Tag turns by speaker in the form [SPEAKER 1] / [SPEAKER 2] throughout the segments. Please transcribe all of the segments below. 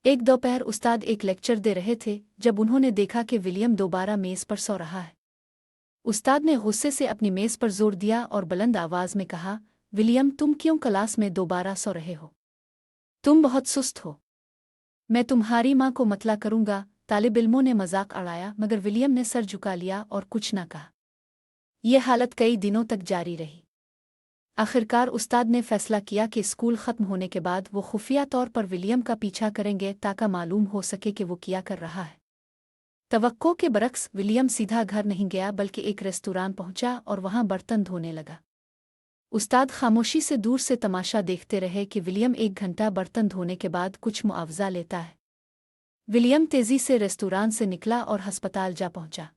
[SPEAKER 1] एक दोपहर उस्ताद एक लेक्चर दे रहे थे जब उन्होंने देखा कि विलियम दोबारा मेज़ पर सो रहा है। उस्ताद ने गुस्से से अपनी मेज़ पर जोर दिया और बुलंद आवाज़ में कहा, विलियम, तुम क्यों क्लास में दोबारा सो रहे हो? तुम बहुत सुस्त हो। मैं तुम्हारी माँ को मतला करूँगा। तालिब इल्मों ने मजाक उड़ाया, मगर विलियम ने सर झुका लिया और कुछ न कहा। यह हालत कई दिनों तक जारी रही। आखिरकार उस्ताद ने फैसला किया कि स्कूल ख़त्म होने के बाद वो खुफिया तौर पर विलियम का पीछा करेंगे ताकि मालूम हो सके कि वो क्या कर रहा है। तवक्को के बरक्स विलियम सीधा घर नहीं गया बल्कि एक रेस्तुरां पहुंचा और वहां बर्तन धोने लगा। उस्ताद खामोशी से दूर से तमाशा देखते रहे कि विलियम 1 घंटा बर्तन धोने के बाद कुछ मुआवजा लेता है। विलियम तेजी से रेस्तुरां से निकला और अस्पताल जा पहुंचा।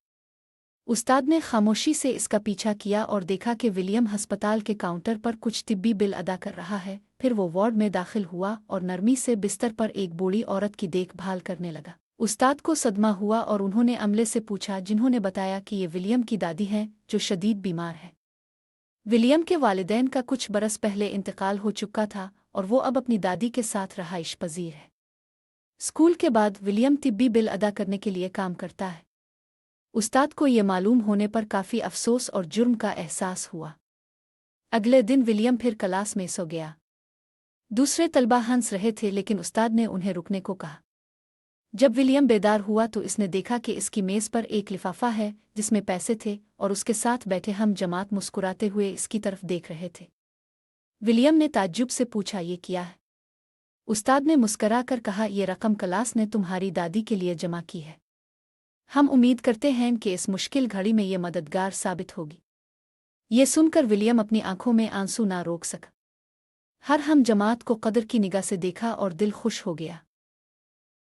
[SPEAKER 1] उस्ताद ने खामोशी से इसका पीछा किया और देखा कि विलियम अस्पताल के काउंटर पर कुछ तिब्बी बिल अदा कर रहा है। फिर वो वार्ड में दाखिल हुआ और नरमी से बिस्तर पर एक बूढ़ी औरत की देखभाल करने लगा। उस्ताद को सदमा हुआ और उन्होंने अमले से पूछा, जिन्होंने बताया कि ये विलियम की दादी हैं जो शदीद बीमार है। विलियम के वालिदैन का कुछ बरस पहले इंतकाल हो चुका था और वो अब अपनी दादी के साथ रहाइश पजीर है। स्कूल के बाद विलियम तिब्बी बिल अदा करने के लिए काम करता है। उस्ताद को ये मालूम होने पर काफ़ी अफसोस और जुर्म का एहसास हुआ। अगले दिन विलियम फिर क्लास में सो गया। दूसरे तलबा हंस रहे थे लेकिन उस्ताद ने उन्हें रुकने को कहा। जब विलियम बेदार हुआ तो इसने देखा कि इसकी मेज़ पर एक लिफाफा है जिसमें पैसे थे और उसके साथ बैठे हम जमात मुस्कुराते हुए इसकी तरफ देख रहे थे। विलियम ने ताज्जुब से पूछा, ये क्या है? उस्ताद ने मुस्करा कर कहा, ये रकम क्लास ने तुम्हारी दादी के लिए जमा की है। हम उम्मीद करते हैं कि इस मुश्किल घड़ी में ये मददगार साबित होगी। ये सुनकर विलियम अपनी आंखों में आंसू ना रोक सका। हर हम जमात को कदर की निगाह से देखा और दिल खुश हो गया।